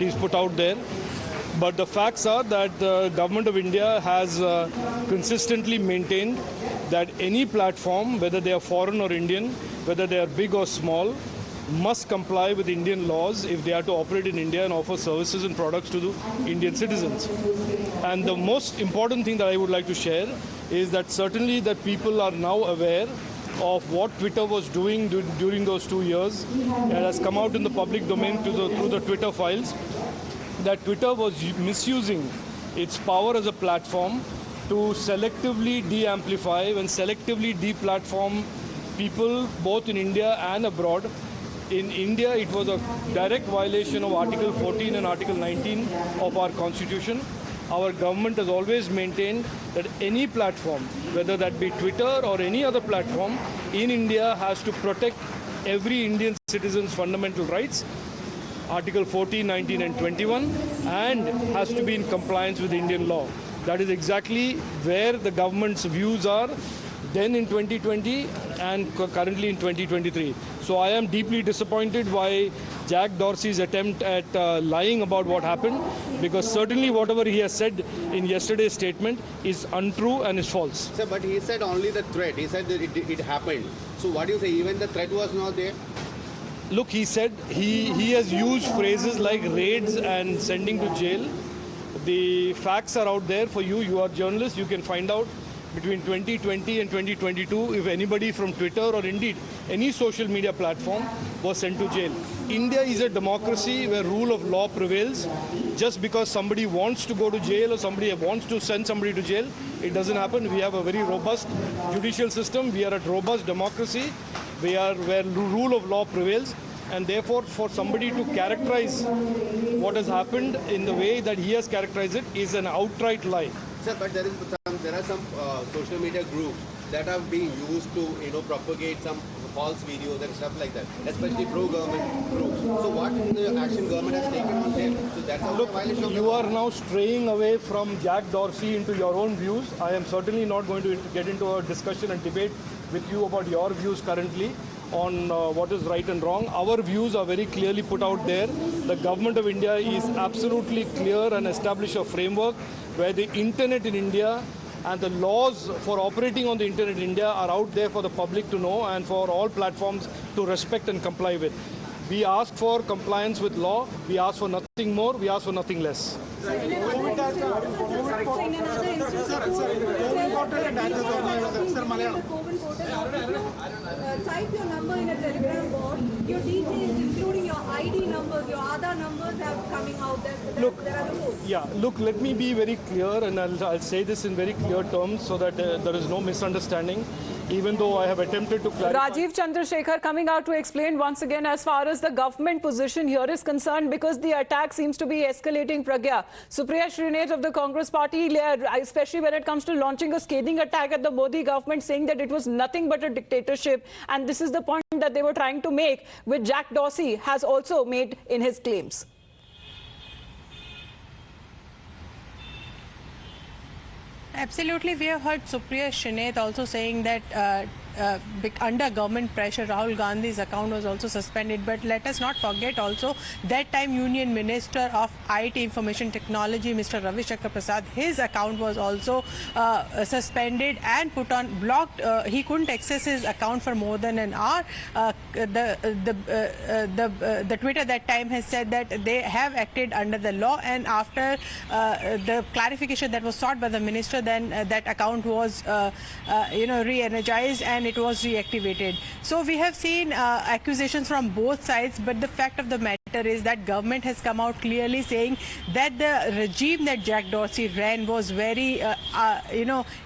he's put out there. But the facts are that the government of India has consistently maintained that any platform, whether they are foreign or Indian, whether they are big or small, must comply with Indian laws if they are to operate in India and offer services and products to the Indian citizens. And the most important thing that I would like to share is that certainly that people are now aware of what Twitter was doing during those 2 years. It has come out in the public domain through the Twitter files that Twitter was misusing its power as a platform to selectively de-amplify and selectively de-platform people both in India and abroad. In India, it was a direct violation of Article 14 and Article 19 of our Constitution. Our government has always maintained that any platform, whether that be Twitter or any other platform in India, has to protect every Indian citizen's fundamental rights, Article 14, 19 and 21, and has to be in compliance with Indian law. That is exactly where the government's views are then in 2020 and currently in 2023. So I am deeply disappointed by Jack Dorsey's attempt at lying about what happened, because certainly whatever he has said in yesterday's statement is untrue and is false. Sir, but he said only the threat. He said that it happened. So what do you say? Even the threat was not there? Look, he said he has used phrases like raids and sending to jail. The facts are out there for you. You are journalists. You can find out between 2020 and 2022 if anybody from Twitter or indeed any social media platform was sent to jail. India is a democracy where rule of law prevails. Just because somebody wants to go to jail or somebody wants to send somebody to jail, it doesn't happen. We have a very robust judicial system. We are a robust democracy. We are where rule of law prevails, and therefore for somebody to characterize what has happened in the way that he has characterized it is an outright lie. Sir, but there are some social media groups that are being used to propagate some false videos and stuff like that, especially pro-government groups. So what the action government has taken on them? So that's also a violation of the law. You are now straying away from Jack Dorsey into your own views. I am certainly not going to get into a discussion and debate with you about your views currently on what is right and wrong. Our views are very clearly put out there. The government of India is absolutely clear and established a framework where the internet in India and the laws for operating on the internet in India are out there for the public to know and for all platforms to respect and comply with. We ask for compliance with law. We ask for nothing more. We ask for nothing less. Type your number in a Telegram bot. Your details, including your ID numbers, your Aadhaar numbers, have coming out there. There are the codes. Yeah, look, let me be very clear, and I'll say this in very clear terms so that there is no misunderstanding, even though I have attempted to clarify. Rajeev Chandrasekhar coming out to explain once again as far as the government position here is concerned, because the attack seems to be escalating. Pragya, Supriya Shrinate of the Congress party, especially when it comes to launching a scathing attack at the Modi government, saying that it was nothing but a dictatorship, and this is the point that they were trying to make, which Jack Dorsey has also made in his claims. Absolutely. We have heard Supriya Shrinate also saying that under government pressure, Rahul Gandhi's account was also suspended. But let us not forget also that time Union Minister of IT Information Technology, Mr. Ravi Shankar Prasad, his account was also suspended and put on blocked. He couldn't access his account for more than an hour. The Twitter that time has said that they have acted under the law, and after the clarification that was sought by the minister, then that account was re-energized and it was reactivated. So we have seen accusations from both sides, but the fact of the matter is that government has come out clearly saying that the regime that Jack Dorsey ran was very,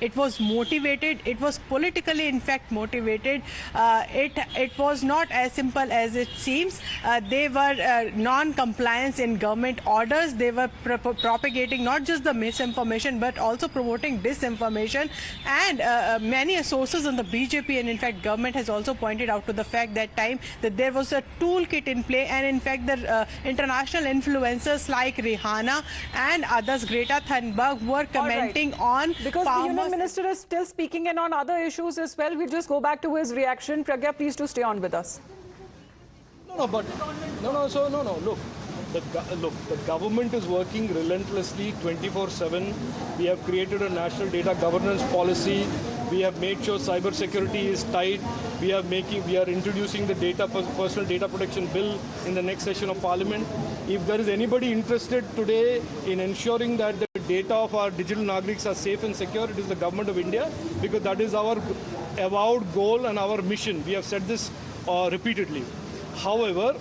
it was motivated. It was politically, in fact, motivated. It was not as simple as it seems. They were non-compliance in government orders. They were propagating not just the misinformation, but also promoting disinformation. And many sources on the BJP and, in fact, government has also pointed out to the fact that time that there was a toolkit in play, and, in fact, the international influencers like Rihanna and others, Greta Thunberg, were commenting on because the Union Minister is still speaking in on other issues as well. We'll just go back to his reaction. Pragya, please to stay on with us. Look, Look, the government is working relentlessly 24/7. We have created a national data governance policy. We have made sure cyber security is tight. We are introducing the personal data protection bill in the next session of Parliament. If there is anybody interested today in ensuring that the data of our digital Nagriks are safe and secure, it is the government of India, because that is our avowed goal and our mission. We have said this repeatedly. However,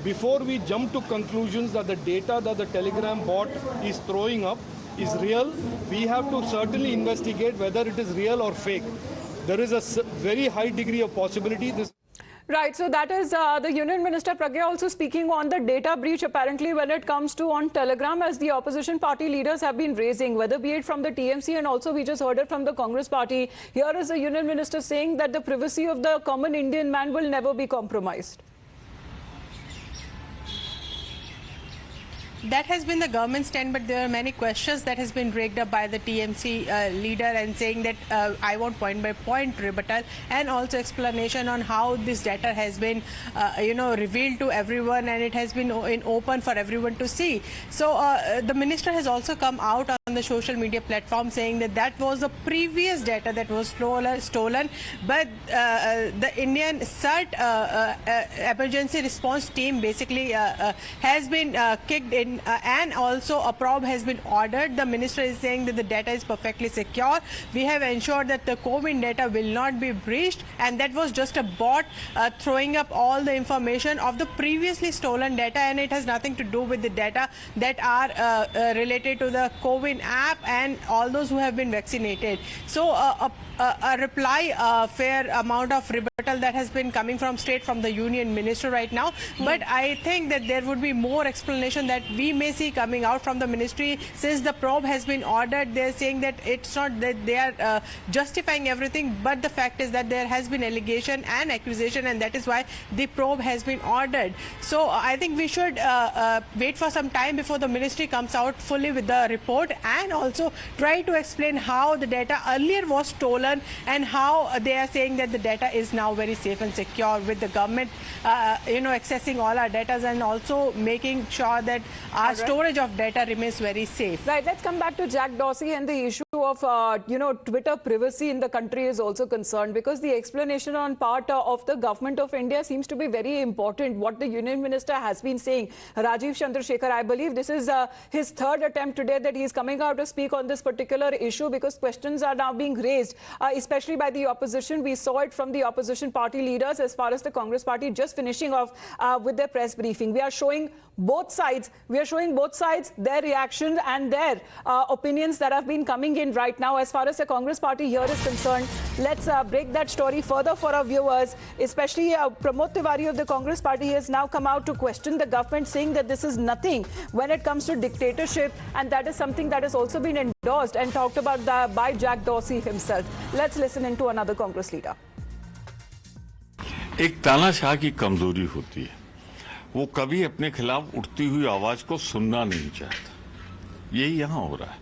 before we jump to conclusions that the data that the Telegram bot is throwing up is real, we have to certainly investigate whether it is real or fake. There is a very high degree of possibility. Right, so that is the Union Minister Pragya also speaking on the data breach apparently when it comes to on Telegram, as the opposition party leaders have been raising, whether be it from the TMC and also we just heard it from the Congress party. Here is the Union Minister saying that the privacy of the common Indian man will never be compromised. That has been the government stand, but there are many questions that has been raked up by the TMC leader, and saying that I want point-by-point rebuttal and also explanation on how this data has been, revealed to everyone, and it has been in open for everyone to see. So the minister has also come out on the social media platform saying that that was the previous data that was stolen, but the Indian CERT emergency response team basically has been kicked in. And also a probe has been ordered. The minister is saying that the data is perfectly secure. We have ensured that the COVID data will not be breached, and that was just a bot throwing up all the information of the previously stolen data, and it has nothing to do with the data that are related to the COVID app and all those who have been vaccinated. So a reply, a fair amount of rebuttal that has been coming straight from the Union Minister right now. But I think that there would be more explanation that we may see coming out from the ministry. Since the probe has been ordered, they're saying that it's not that they are justifying everything, but the fact is that there has been allegation and accusation, and that is why the probe has been ordered. So I think we should wait for some time before the ministry comes out fully with the report, and also try to explain how the data earlier was stolen and how they are saying that the data is now very safe and secure, with the government accessing all our data and also making sure that our storage of data remains very safe. Right, let's come back to Jack Dorsey and the issue of Twitter privacy in the country is also concerned, because the explanation on part of the government of India seems to be very important. What the Union Minister has been saying, Rajeev Chandrasekhar, I believe this is his third attempt today that he is coming out to speak on this particular issue, because questions are now being raised, especially by the opposition. We saw it from the opposition party leaders as far as the Congress party just finishing off with their press briefing. We are showing both sides. We are showing both sides, their reactions and their opinions that have been coming in right now. As far as the Congress party here is concerned, let's break that story further for our viewers, especially Pramod Tiwari of the Congress party has now come out to question the government, saying that this is nothing when it comes to dictatorship, and that is something that has also been endorsed and talked about by Jack Dorsey himself. Let's listen into another Congress leader. एक तानाशाह की कमजोरी होती है, वो कभी अपने खिलाफ उठती हुई आवाज को सुनना नहीं चाहता। यही यहां हो रहा है।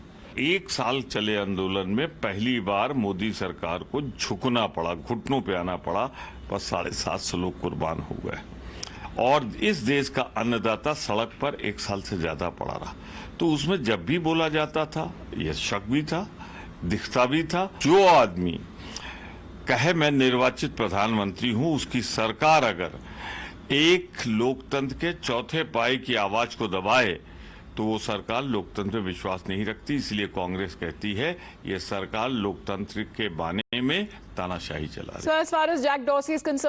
एक साल चले आंदोलन में पहली बार मोदी सरकार को झुकना पड़ा, घुटनों पे आना पड़ा, बस 750 लोग कुर्बान हो गए, और इस देश का अन्नदाता सड़क पर एक साल से ज्यादा पड़ा रहा। तो उसमें जब भी बोला जाता था, यह शक भी था, दिखता भी था, जो आदमी कहे मैं निर्वाचित प्रधानमंत्री हूं, उसकी सरकार अगर एक लोकतंत्र के चौथे पाए की आवाज को दबाए तो वो सरकार लोकतंत्र में विश्वास नहीं रखती। इसलिए कांग्रेस कहती है ये सरकार लोकतंत्र के बाने में तानाशाही चला रही है। So as far as Jack Dorsey is concerned,